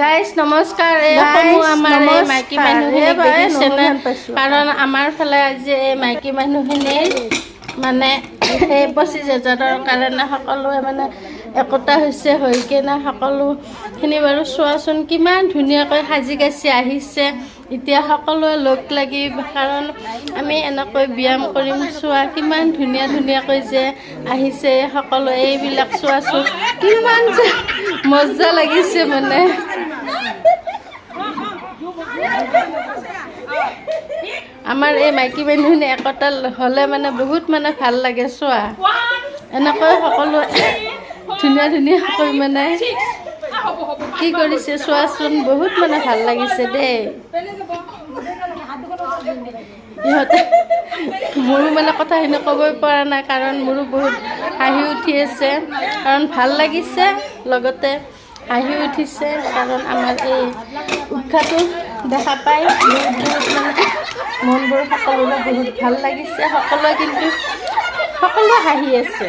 Guys নমস্কাৰ। আমাৰ এই মাইকী মানুহখিনিক দেখিছেনে? কাৰণ আমাৰ ফালে আজি এই মাইকী মানুহখিনিৰ মানে সেই 25,000ৰ কাৰণে সকলোৱে মানে একতা হৈছে, হৈ কিনে সকলোখিনি বাৰু চোৱাচোন কিমান ধুনীয়াকৈ সাজি কাচি আহিছে। এতিয়া সকলোৱে লগ লাগি, কাৰণ আমি এনেকৈ ব্যায়াম কৰিম, চোৱা কিমান ধুনীয়া ধুনীয়াকৈ যে আহিছে সকলোৱে। এইবিলাক চোৱাচোন কিমান যে মজা লাগিছে মানে। আমাৰ এই মাইকী মানুহখিনি একতা হ'লে মানে বহুত মানে ভাল লাগে। চোৱা এনেকৈ সকলোৱে ধুনীয়া ধুনীয়াকৈ মানে কি কৰিছে চোৱাচোন, বহুত মানে ভাল লাগিছে দেই। ইহঁতে মোৰো মানে কথাখিনি ক'বই পৰা নাই, কাৰণ মোৰো বহুত হাঁহি উঠি আছে, কাৰণ ভাল লাগিছে, লগতে হাঁহি উঠিছে, কাৰণ আমাৰ এই উৎসাহটো দেখা পাই বহুত মানে মনবোৰ সকলোৰে বহুত ভাল লাগিছে। সকলোৱে কিন্তু সকলোৱে হাঁহি আছে।